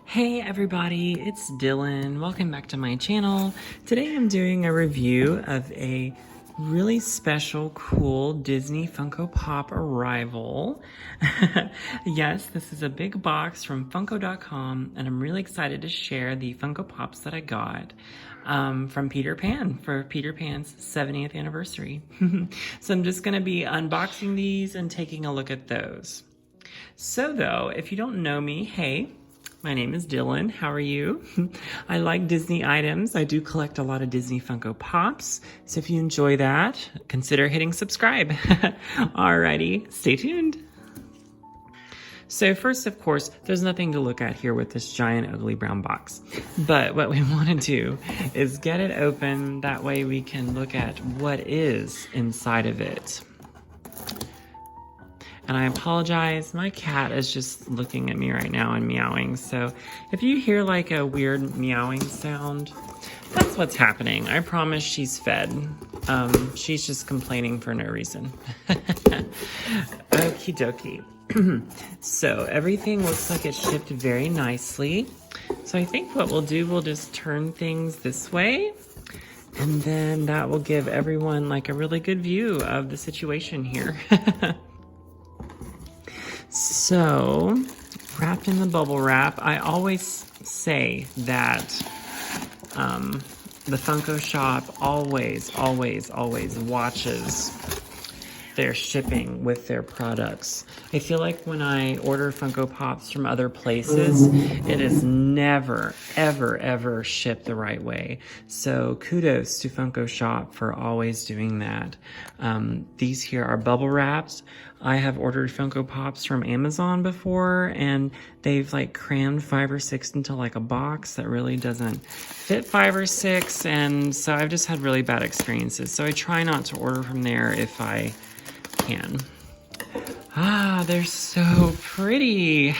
Hey everybody, it's Dylan. Welcome back to my channel. Today I'm doing a review of a really special, cool Disney Funko Pop arrival. Yes, this is a big box from Funko.com, and I'm really excited to share the Funko Pops that I got from Peter Pan for Peter Pan's 70th anniversary. So I'm just going to be unboxing these and taking a look at those. So though, if you don't know me, hey, my name is Dylan. How are you? I like Disney items. I do collect a lot of Disney Funko Pops. So if you enjoy that, consider hitting subscribe. Alrighty, stay tuned. So first, of course, there's nothing to look at here with this giant ugly brown box. But what we want to do is get it open. That way we can look at what is inside of it. And I apologize, my cat is just looking at me right now and meowing. So if you hear like a weird meowing sound, that's what's happening. I promise she's fed. She's just complaining for no reason. Okie dokie. So everything looks like it's shipped very nicely. So I think what we'll do, we'll just turn things this way. And then that will give everyone like a really good view of the situation here. So, wrapped in the bubble wrap, I always say that the Funko shop always watches their shipping with their products. I feel like when I order Funko Pops from other places, it is never, ever shipped the right way. So kudos to Funko Shop for always doing that. These here are bubble wraps. I have ordered Funko Pops from Amazon before, and they've like crammed 5 or 6 into like a box that really doesn't fit 5 or 6, and so I've just had really bad experiences. So I try not to order from there if I can. Ah, they're so pretty.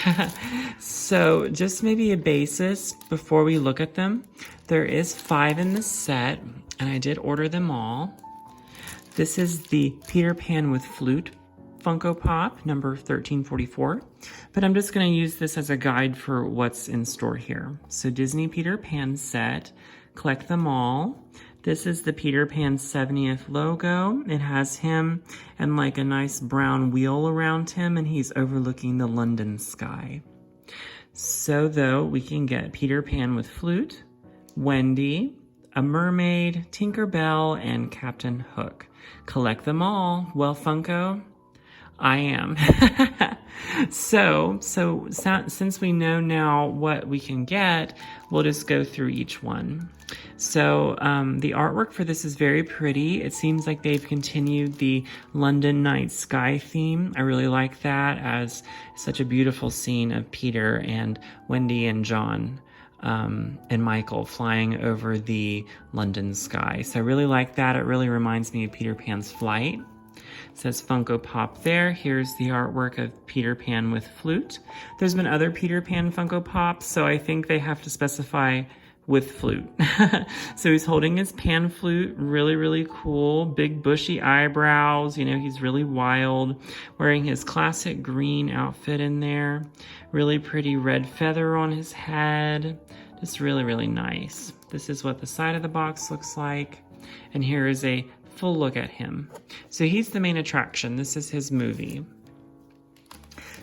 So just maybe a basis before we look at them. There is 5 in the set, and I did order them all. This is the Peter Pan with Flute Funko Pop, number 1344. But I'm just going to use this as a guide for what's in store here. So Disney Peter Pan set, collect them all. This is the Peter Pan 70th logo. It has him and like a nice brown wheel around him, and he's overlooking the London sky. So though, we can get Peter Pan with Flute, Wendy, a mermaid, Tinkerbell, and Captain Hook. Collect them all. Well, Funko, I am. So since we know now what we can get, we'll just go through each one. So the artwork for this is very pretty. It seems like they've continued the London night sky theme. I really like that, as such a beautiful scene of Peter and Wendy and John and Michael flying over the London sky. So I really like that. It really reminds me of Peter Pan's flight. It says Funko Pop there. Here's the artwork of Peter Pan with Flute. There's been other Peter Pan Funko Pops, so I think they have to specify with flute. So he's holding his pan flute, really cool, big bushy eyebrows, you know, he's really wild, wearing his classic green outfit in there, really pretty red feather on his head, just really nice. This is what the side of the box looks like, and here is a full look at him. So he's the main attraction. This is his movie.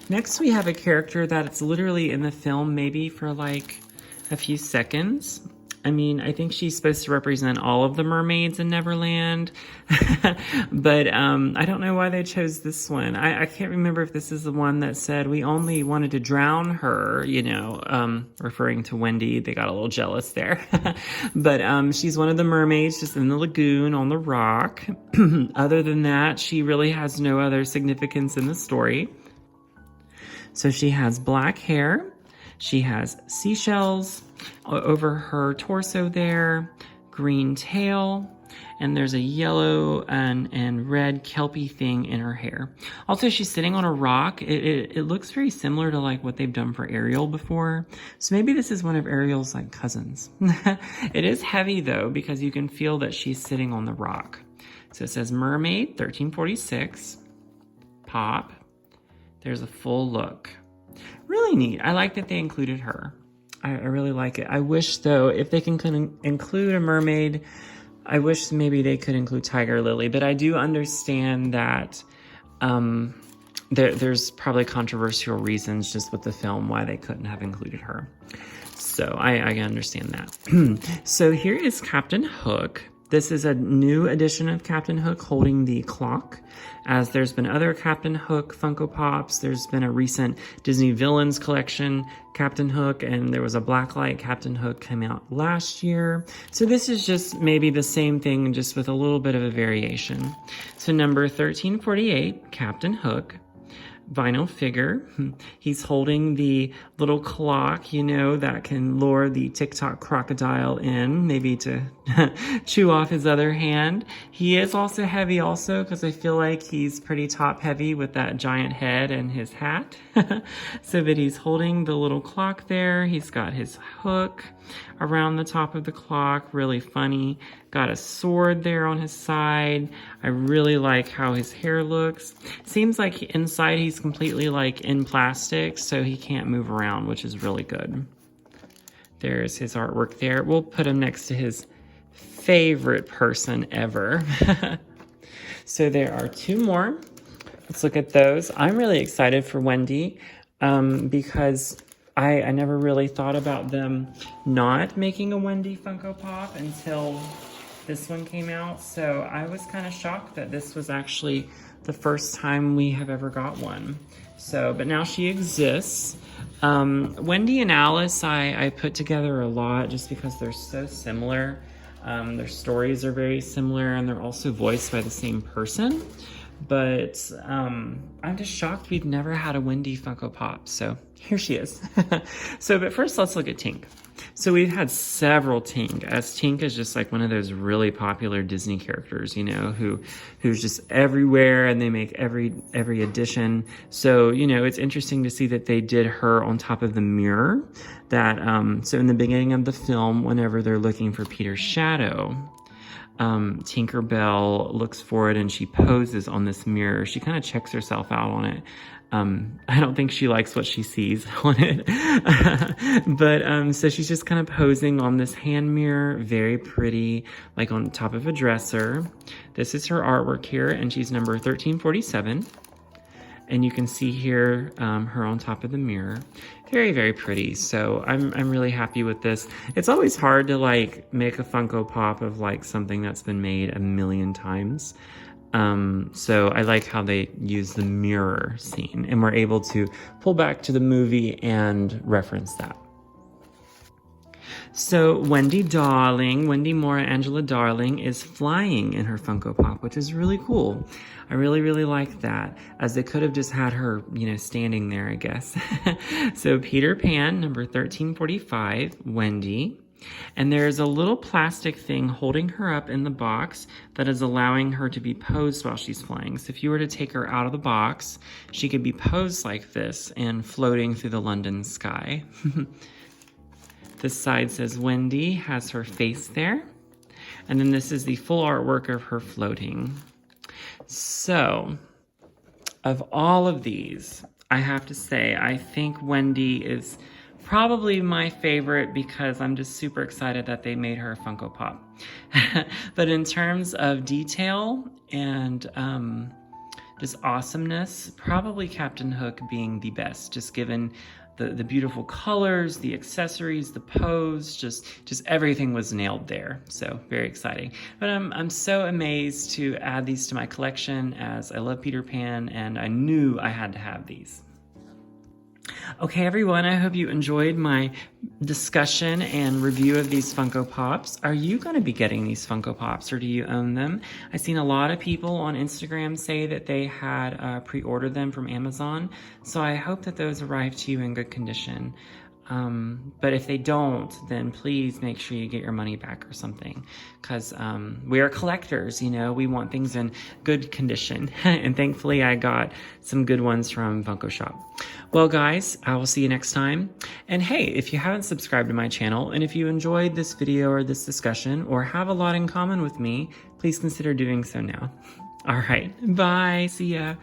Next we have a character that it's literally in the film maybe for like a few seconds. I mean, I think she's supposed to represent all of the mermaids in Neverland, but I don't know why they chose this one. I can't remember if this is the one that said we only wanted to drown her, you know, referring to Wendy. They got a little jealous there. But she's one of the mermaids just in the lagoon on the rock. Other than that, she really has no other significance in the story. So she has black hair. She has seashells over her torso there, green tail, and there's a yellow and red kelpie thing in her hair. Also, she's sitting on a rock. It looks very similar to like what they've done for Ariel before. So maybe this is one of Ariel's like cousins. It is heavy though, because you can feel that she's sitting on the rock. So it says Mermaid 1346, Pop. There's a full look. Really neat. I like that they included her. I really like it. I wish, though, if they can include a mermaid, I wish maybe they could include Tiger Lily. But I do understand that there's probably controversial reasons just with the film why they couldn't have included her. So I understand that. So here is Captain Hook. This is a new edition of Captain Hook holding the clock, as there's been other Captain Hook Funko Pops. There's been a recent Disney Villains collection Captain Hook, and there was a Blacklight Captain Hook came out last year. So this is just maybe the same thing, just with a little bit of a variation. So number 1348, Captain Hook. Vinyl figure. He's holding the little clock, you know, that can lure the TikTok crocodile in, maybe to chew off his other hand. He is also heavy also, because I feel like he's pretty top heavy with that giant head and his hat. So, but he's holding the little clock there. He's got his hook around the top of the clock, really funny. Got a sword there on his side. I really like how his hair looks. Seems like inside he's completely like in plastic, so he can't move around, which is really good. There's his artwork there. We'll put him next to his favorite person ever. So there are two more. Let's look at those. I'm really excited for Wendy because I never really thought about them not making a Wendy Funko Pop until this one came out. So I was kind of shocked that this was actually the first time we have ever got one. So, but now she exists. Wendy and Alice, I put together a lot just because they're so similar. Their stories are very similar, and they're also voiced by the same person. But I'm just shocked we've never had a Wendy Funko Pop. So here she is. So, but first let's look at Tink. So we've had several Tink, as Tink is just like one of those really popular Disney characters, you know, who's just everywhere, and they make every edition. So, you know, it's interesting to see that they did her on top of the mirror. That so in the beginning of the film, whenever they're looking for Peter's shadow, Tinkerbell looks for it and she poses on this mirror. She kind of checks herself out on it. I don't think she likes what she sees on it. But so she's just kind of posing on this hand mirror, very pretty, like on top of a dresser. This is her artwork here, and she's number 1347. And you can see here her on top of the mirror. Very, very pretty. So I'm really happy with this. It's always hard to like make a Funko Pop of like something that's been made a million times. So I like how they use the mirror scene, and we're able to pull back to the movie and reference that. So Wendy Moore Angela Darling is flying in her Funko Pop, which is really cool. I really, really like that, as they could have just had her, you know, standing there, I guess. So Peter Pan, number 1345, Wendy. And there's a little plastic thing holding her up in the box that is allowing her to be posed while she's flying. So if you were to take her out of the box, she could be posed like this and floating through the London sky. This side says Wendy, has her face there. And then this is the full artwork of her floating. So, of all of these, I have to say, I think Wendy is probably my favorite because I'm just super excited that they made her a Funko Pop. But in terms of detail and just awesomeness, probably Captain Hook being the best, just given the beautiful colors, the accessories, the pose, just everything was nailed there. So very exciting. But I'm so amazed to add these to my collection, as I love Peter Pan and I knew I had to have these. Okay, everyone, I hope you enjoyed my discussion and review of these Funko Pops. Are you going to be getting these Funko Pops, or do you own them? I've seen a lot of people on Instagram say that they had pre-ordered them from Amazon, so I hope that those arrive to you in good condition. But if they don't, then please make sure you get your money back or something, because we are collectors, you know, we want things in good condition. And thankfully I got some good ones from Funko Shop. Well, guys, I will see you next time. And hey, if you haven't subscribed to my channel, and if you enjoyed this video or this discussion, or have a lot in common with me, please consider doing so now. All right, bye, see ya.